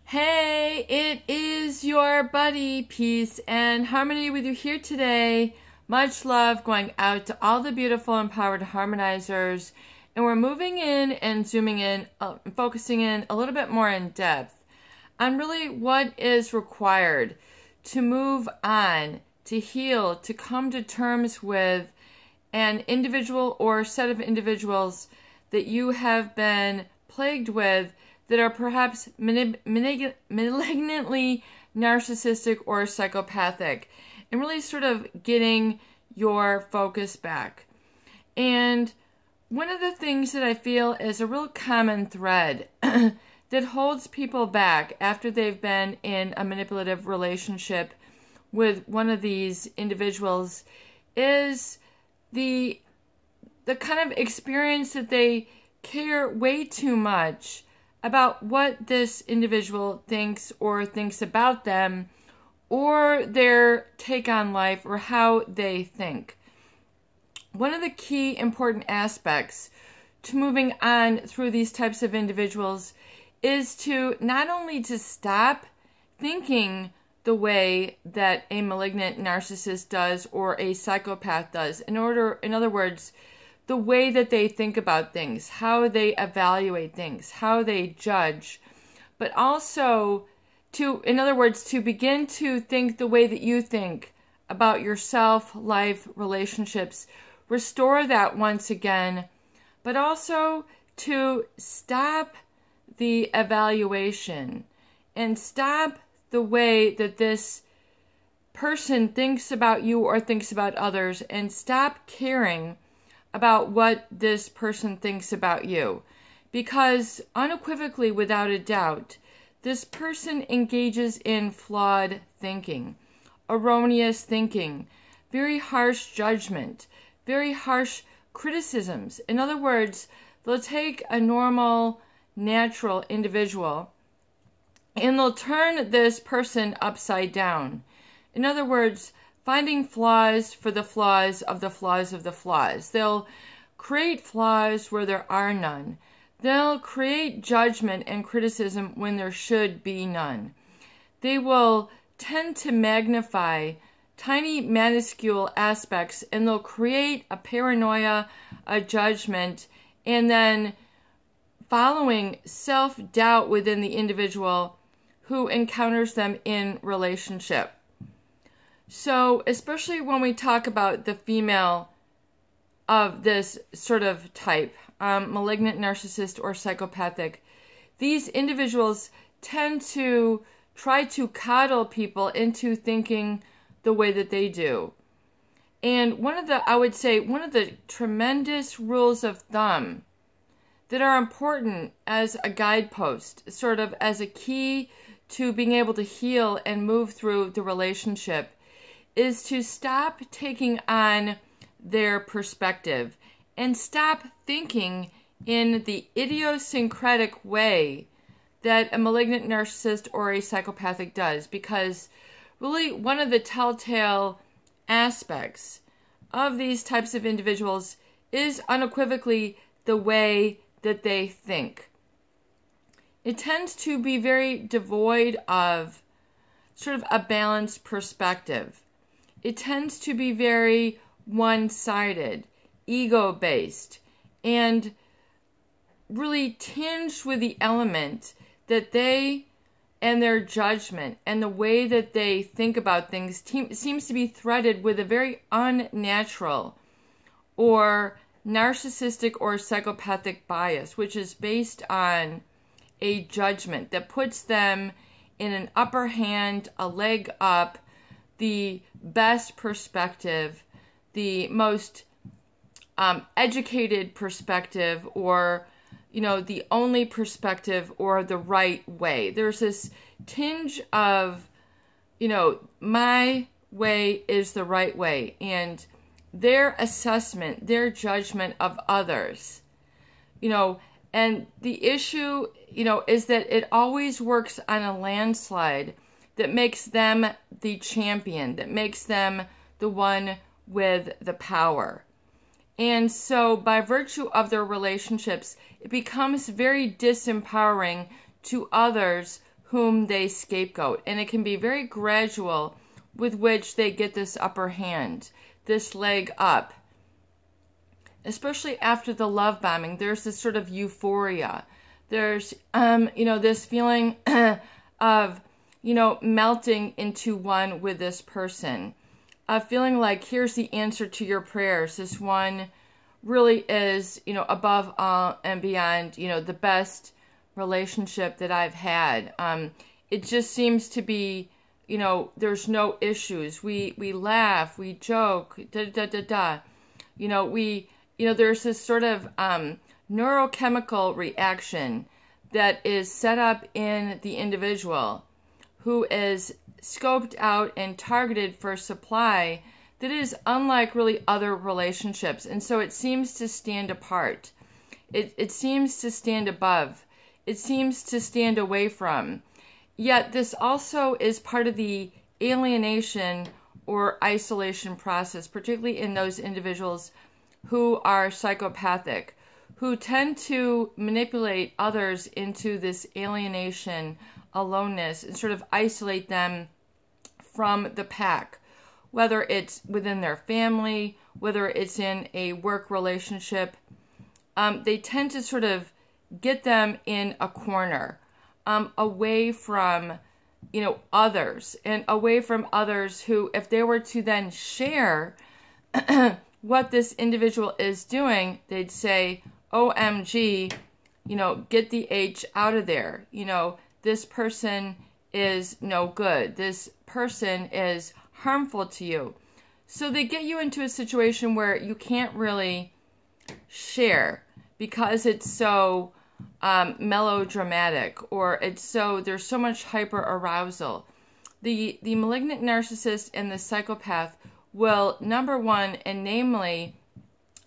Hey, it is your buddy, Peace and Harmony with you here today. Much love going out to all the beautiful empowered harmonizers. And we're moving in and zooming in, focusing in a little bit more in depth on really what is required to move on, to heal, to come to terms with an individual or set of individuals that you have been plagued with that are perhaps malignantly narcissistic or psychopathic, and really sort of getting your focus back. And one of the things that I feel is a real common thread that holds people back after they've been in a manipulative relationship with one of these individuals is the kind of experience that they care way too much about what this individual thinks about them, or their take on life, or how they think. One of the key important aspects to moving on through these types of individuals is to not only to stop thinking the way that a malignant narcissist does or a psychopath does. In other words, the way that they think about things, how they evaluate things, how they judge, but also in other words, to begin to think the way that you think about yourself, life, relationships, restore that once again, but also to stop the evaluation and stop the way that this person thinks about you or thinks about others, and stop caring about what this person thinks about you. Because unequivocally, without a doubt, this person engages in flawed thinking, erroneous thinking, very harsh judgment, very harsh criticisms. In other words, they'll take a normal, natural individual and they'll turn this person upside down. In other words, finding flaws for the flaws of the flaws of the flaws. They'll create flaws where there are none. They'll create judgment and criticism when there should be none. They will tend to magnify tiny, minuscule aspects, and they'll create a paranoia, a judgment, and then following self-doubt within the individual who encounters them in relationship. So, especially when we talk about the female of this sort of type, malignant narcissist or psychopathic, these individuals tend to try to coddle people into thinking the way that they do. And I would say, one of the tremendous rules of thumb that are important as a guidepost, sort of as a key to being able to heal and move through the relationship, is to stop taking on their perspective and stop thinking in the idiosyncratic way that a malignant narcissist or a psychopathic does. Because really, one of the telltale aspects of these types of individuals is unequivocally the way that they think. It tends to be very devoid of sort of a balanced perspective. It tends to be very one-sided, ego-based, and really tinged with the element that they and their judgment and the way that they think about things seems to be threaded with a very unnatural or narcissistic or psychopathic bias, which is based on a judgment that puts them in an upper hand, a leg up, the best perspective, the most educated perspective, or the only perspective, or the right way. There's this tinge of my way is the right way, and their assessment, their judgment of others, and the issue is that it always works on a landslide that makes them the champion, that makes them the one with the power. And so by virtue of their relationships, it becomes very disempowering to others whom they scapegoat. And it can be very gradual with which they get this upper hand, this leg up. Especially after the love bombing, there's this sort of euphoria. There's, this feeling of, melting into one with this person. Feeling like, here's the answer to your prayers. This one really is, above all and beyond, the best relationship that I've had. It just seems to be, there's no issues. We laugh, we joke, there's this sort of neurochemical reaction that is set up in the individual who is scoped out and targeted for supply that is unlike really other relationships. And so it seems to stand apart. It seems to stand above. It seems to stand away from. Yet this also is part of the alienation or isolation process, particularly in those individuals who are psychopathic, who tend to manipulate others into this alienation, aloneness, and sort of isolate them from the pack, whether it's within their family, whether it's in a work relationship. They tend to sort of get them in a corner, away from, others, and away from others who, if they were to then share what this individual is doing, they'd say, OMG, get the H out of there. This person is no good. This person is harmful to you. So they get you into a situation where you can't really share because it's so melodramatic, or there's so much hyper arousal. The malignant narcissist and the psychopath will, number one, and namely,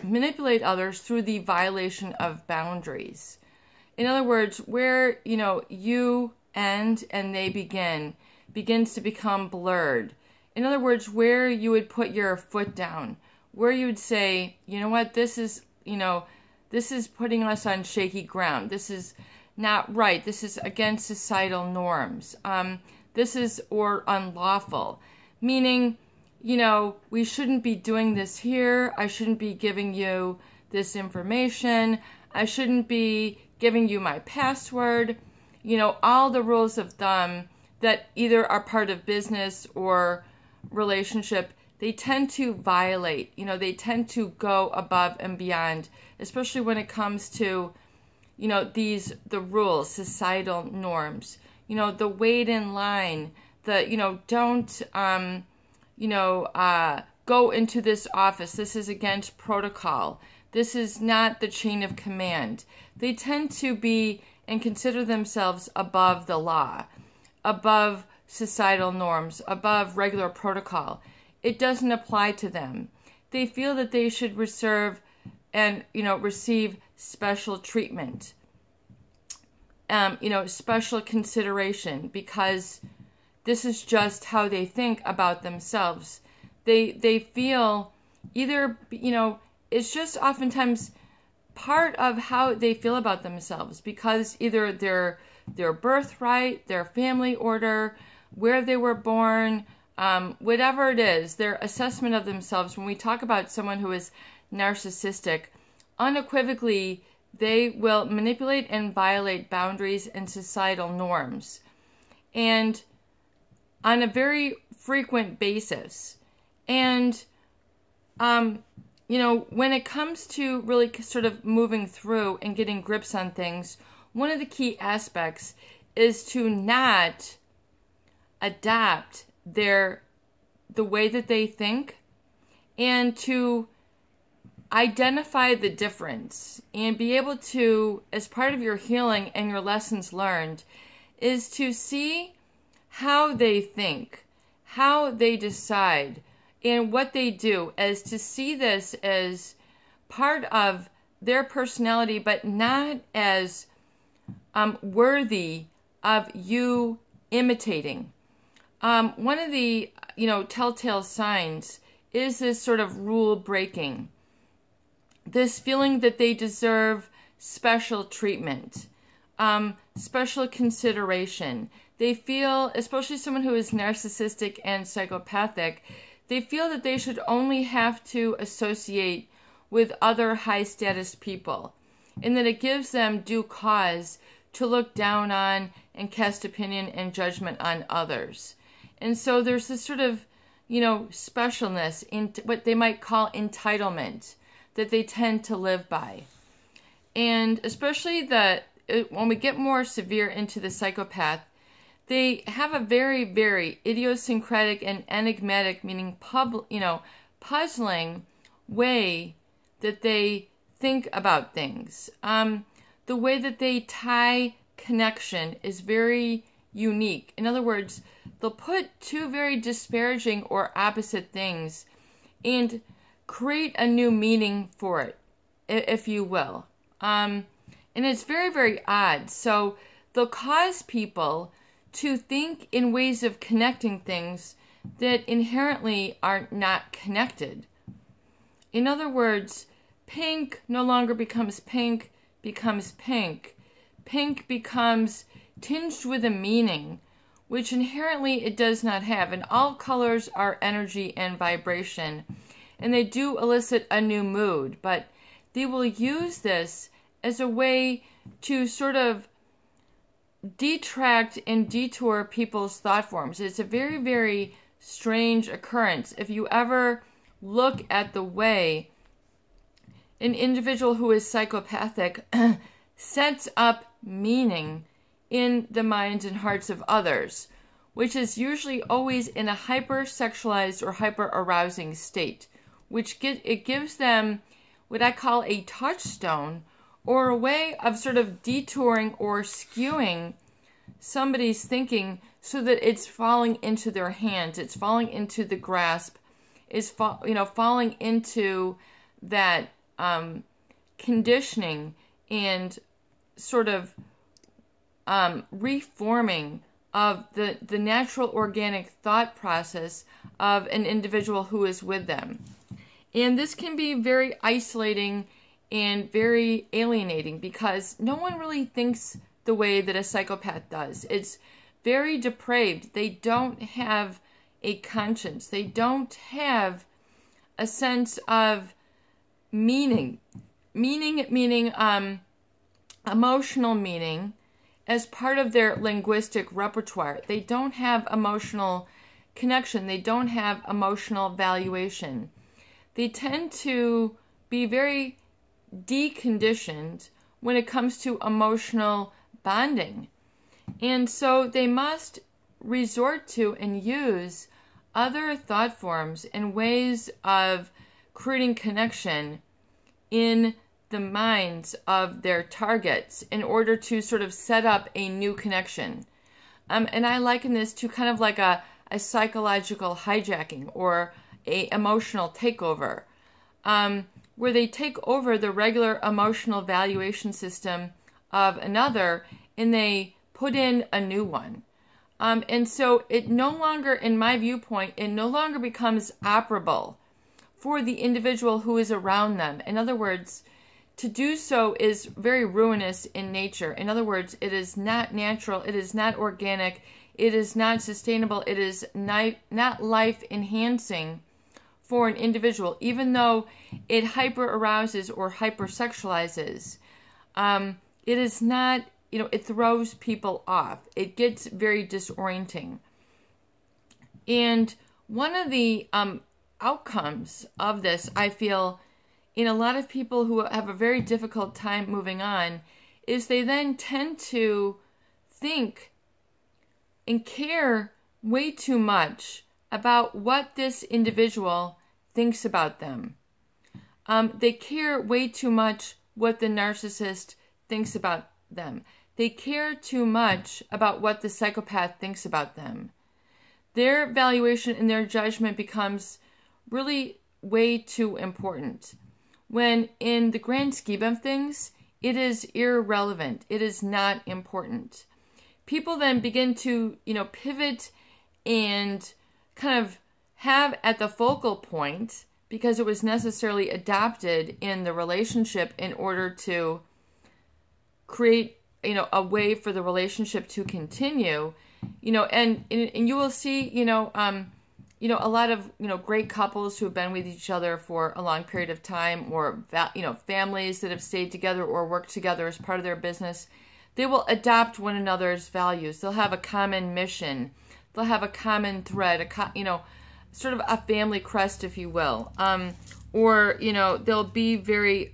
manipulate others through the violation of boundaries. In other words, where, you end and they begins to become blurred. In other words, where you would put your foot down, where you would say, you know what, this is putting us on shaky ground. This is not right. This is against societal norms. This is or unlawful, meaning, we shouldn't be doing this here. I shouldn't be giving you this information. I shouldn't be giving you my password. All the rules of thumb that either are part of business or relationship, they tend to violate. They tend to go above and beyond, especially when it comes to, the rules, societal norms, the wait in line, don't, go into this office. This is against protocol. This is not the chain of command. They tend to be and consider themselves above the law, above societal norms, above regular protocol. It doesn't apply to them. They feel that they should receive special treatment, special consideration, because this is just how they think about themselves. They feel either, it's just oftentimes part of how they feel about themselves, because either their birthright, their family order, where they were born, whatever it is, their assessment of themselves. When we talk about someone who is narcissistic, unequivocally, they will manipulate and violate boundaries and societal norms, and on a very frequent basis. And, when it comes to really sort of moving through and getting grips on things, one of the key aspects is to not adapt the way that they think, and to identify the difference and be able to, as part of your healing and your lessons learned, is to see how they think, how they decide, and what they do, as to see this as part of their personality, but not as worthy of you imitating. One of the, telltale signs is this sort of rule breaking, this feeling that they deserve special treatment, special consideration. They feel, especially someone who is narcissistic and psychopathic, they feel that they should only have to associate with other high status people, and that it gives them due cause to look down on and cast opinion and judgment on others. And so there's this sort of, specialness in what they might call entitlement that they tend to live by. And especially when we get more severe into the psychopath, they have a very, very idiosyncratic and enigmatic, meaning puzzling way that they think about things. The way that they tie connection is very unique. In other words, they'll put two very disparaging or opposite things and create a new meaning for it, if you will. And it's very, very odd. So they'll cause people to think in ways of connecting things that inherently are not connected. In other words, pink no longer becomes pink, becomes pink. Pink becomes tinged with a meaning, which inherently it does not have. And all colors are energy and vibration, and they do elicit a new mood, but they will use this as a way to sort of detract and detour people's thought forms. It's a very, very strange occurrence. If you ever look at the way an individual who is psychopathic sets up meaning in the minds and hearts of others, which is usually always in a hyper-sexualized or hyper-arousing state, it gives them what I call a touchstone, or a way of sort of detouring or skewing somebody's thinking so that it's falling into their hands, it's falling into the grasp, is falling into that conditioning and sort of reforming of the natural organic thought process of an individual who is with them. And this can be very isolating and very alienating because no one really thinks the way that a psychopath does. It's very depraved. They don't have a conscience. They don't have a sense of meaning, emotional meaning as part of their linguistic repertoire. They don't have emotional connection. They don't have emotional valuation. They tend to be very deconditioned when it comes to emotional bonding. And so they must resort to and use other thought forms and ways of creating connection in the minds of their targets in order to sort of set up a new connection. And I liken this to kind of like a psychological hijacking or a emotional takeover, where they take over the regular emotional valuation system of another and they put in a new one. And so it no longer, in my viewpoint, it no longer becomes operable for the individual who is around them. In other words, to do so is very ruinous in nature. In other words, it is not natural, it is not organic, it is not sustainable, it is not life-enhancing for an individual, even though it hyper-arouses or hyper-sexualizes. It is not, it throws people off. It gets very disorienting. And one of the outcomes of this, I feel, in a lot of people who have a very difficult time moving on, is they then tend to think and care way too much about what this individual thinks about them. They care way too much what the narcissist thinks about them. They care too much about what the psychopath thinks about them. Their valuation and their judgment becomes really way too important, when in the grand scheme of things, it is irrelevant. It is not important. People then begin to, pivot and kind of have at the focal point, because it was necessarily adopted in the relationship in order to create a way for the relationship to continue, and you will see, a lot of, great couples who have been with each other for a long period of time, or, families that have stayed together or worked together as part of their business. They will adopt one another's values. They'll have a common mission. They'll have a common thread, sort of a family crest, if you will. Or, they'll be very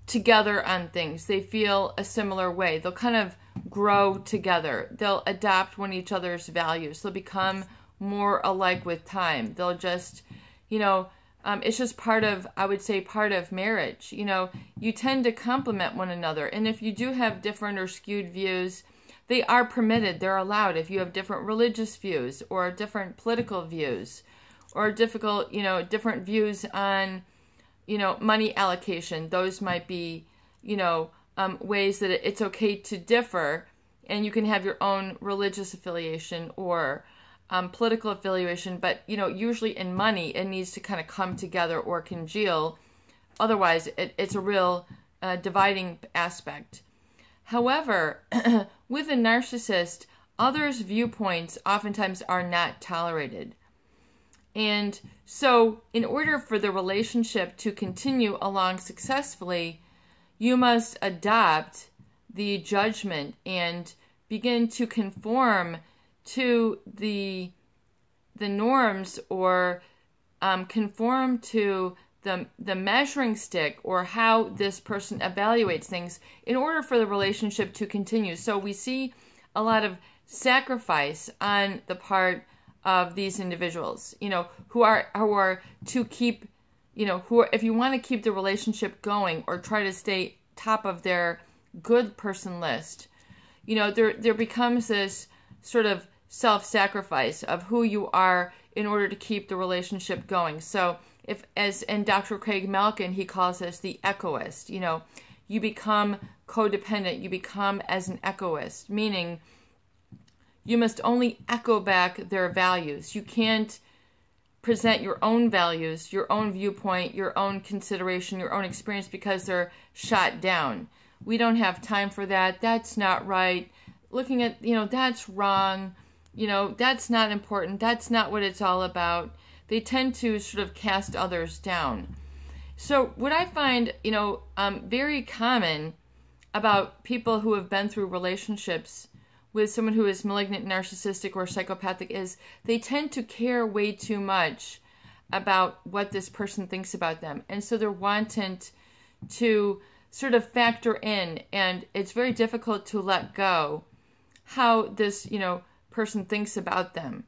together on things. They feel a similar way. They'll kind of grow together. They'll adopt one each other's values. They'll become more alike with time. They'll just, it's just part of marriage. You tend to complement one another. And if you do have different or skewed views, they are permitted. They're allowed. If you have different religious views or different political views or different views on, money allocation, those might be, ways that it's okay to differ, and you can have your own religious affiliation or political affiliation, but, usually in money, it needs to kind of come together or congeal. Otherwise, it's a real dividing aspect. However, with a narcissist, others' viewpoints oftentimes are not tolerated. And so, in order for the relationship to continue along successfully, you must adopt the judgment and begin to conform to the norms, or conform to the measuring stick, or how this person evaluates things, in order for the relationship to continue. So we see a lot of sacrifice on the part of these individuals, who are to keep, if you want to keep the relationship going or try to stay top of their good person list, there becomes this sort of self-sacrifice of who you are in order to keep the relationship going. So as in Dr. Craig Malkin, he calls this the echoist. You become codependent. You become as an echoist, meaning you must only echo back their values. You can't present your own values, your own viewpoint, your own consideration, your own experience, because they're shot down. We don't have time for that. That's not right. Looking at, that's wrong. That's not important. That's not what it's all about. They tend to sort of cast others down. So what I find, very common about people who have been through relationships with someone who is malignant, narcissistic, or psychopathic is they tend to care way too much about what this person thinks about them. And so they're wanting to sort of factor in, and it's very difficult to let go how this, person thinks about them.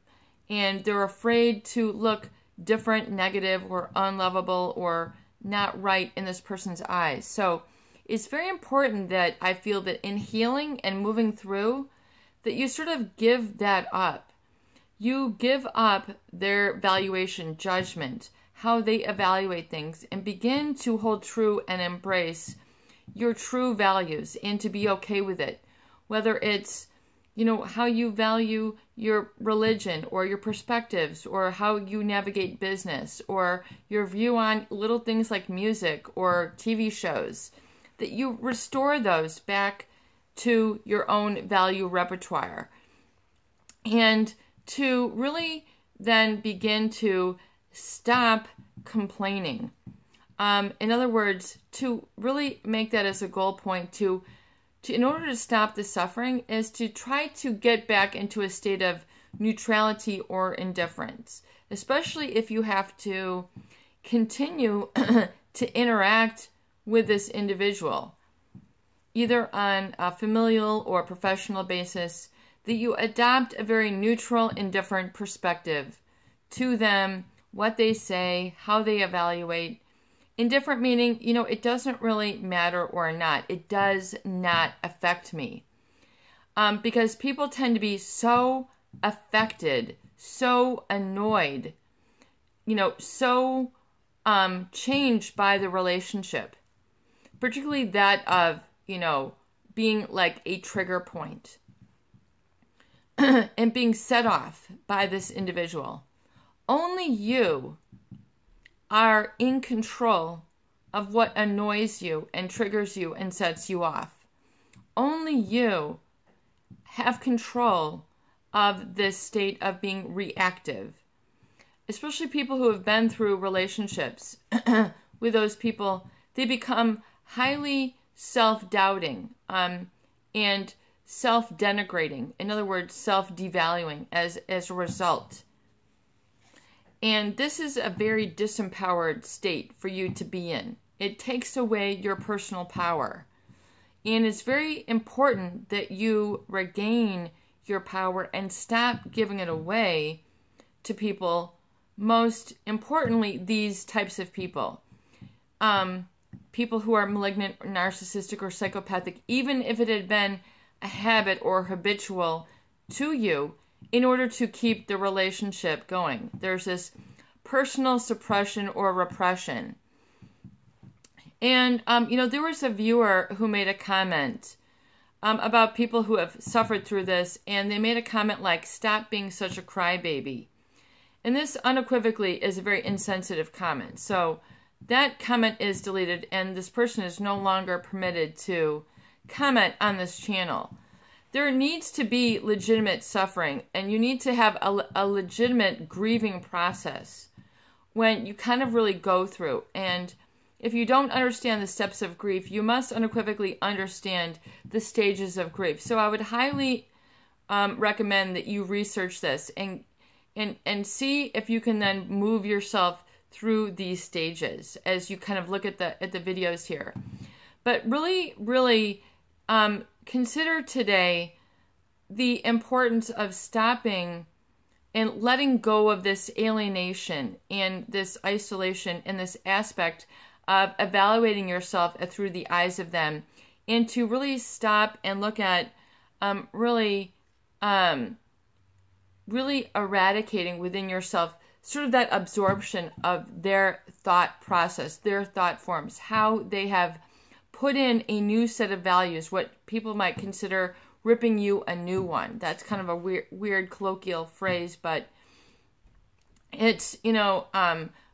And they're afraid to look different, negative, or unlovable, or not right in this person's eyes. So it's very important that I feel that in healing and moving through, that you sort of give that up. You give up their valuation, judgment, how they evaluate things, and begin to hold true and embrace your true values and to be okay with it. Whether it's, how you value your religion or your perspectives, or how you navigate business, or your view on little things like music or TV shows, that you restore those back to your own value repertoire, and to really then begin to stop complaining. In other words, to really make that as a goal point, to in order to stop the suffering, is to try to get back into a state of neutrality or indifference, especially if you have to continue to interact with this individual, either on a familial or professional basis, that you adopt a very neutral, indifferent perspective to them, what they say, how they evaluate. Indifferent meaning, it doesn't really matter or not. It does not affect me. Because people tend to be so affected, so annoyed, so changed by the relationship. Particularly that of, being like a trigger point and being set off by this individual. Only you are in control of what annoys you and triggers you and sets you off. only you have control of this state of being reactive. Especially people who have been through relationships with those people, they become highly self-doubting and self-denigrating. In other words, self-devaluing as a result. And this is a very disempowered state for you to be in. It takes away your personal power. And it's very important that you regain your power and stop giving it away to people. Most importantly, these types of people. People who are malignant, narcissistic, or psychopathic, even if it had been a habit or habitual to you, in order to keep the relationship going. There's this personal suppression or repression. And, there was a viewer who made a comment about people who have suffered through this, and they made a comment like, "Stop being such a crybaby." And this unequivocally is a very insensitive comment. So that comment is deleted, and this person is no longer permitted to comment on this channel. There needs to be legitimate suffering, and you need to have a legitimate grieving process when you kind of really go through. And if you don't understand the steps of grief, you must unequivocally understand the stages of grief. So I would highly recommend that you research this and see if you can then move yourself through these stages as you kind of look at the videos here. But really consider today the importance of stopping and letting go of this alienation and this isolation and this aspect of evaluating yourself through the eyes of them, and to really stop and look at really eradicating within yourself sort of that absorption of their thought process, their thought forms, how they have put in a new set of values, what people might consider ripping you a new one. That's kind of a weird colloquial phrase, but it's,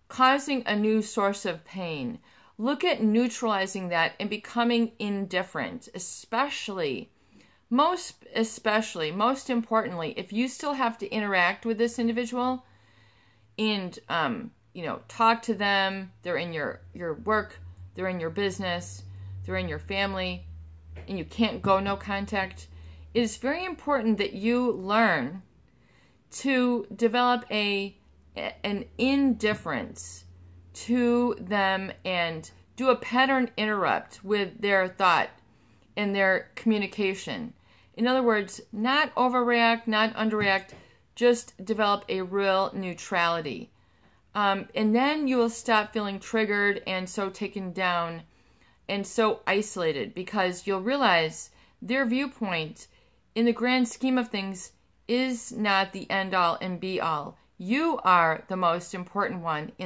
causing a new source of pain. Look at neutralizing that and becoming indifferent, most importantly, if you still have to interact with this individual and, talk to them, they're in your work, they're in your business, they're in your family, and you can't go no contact, it is very important that you learn to develop an indifference to them and do a pattern interrupt with their thought and their communication. In other words, not overreact, not underreact, just develop a real neutrality. And then you will stop feeling triggered and so taken down and so isolated, because you'll realize their viewpoint in the grand scheme of things is not the end all and be all. You are the most important one in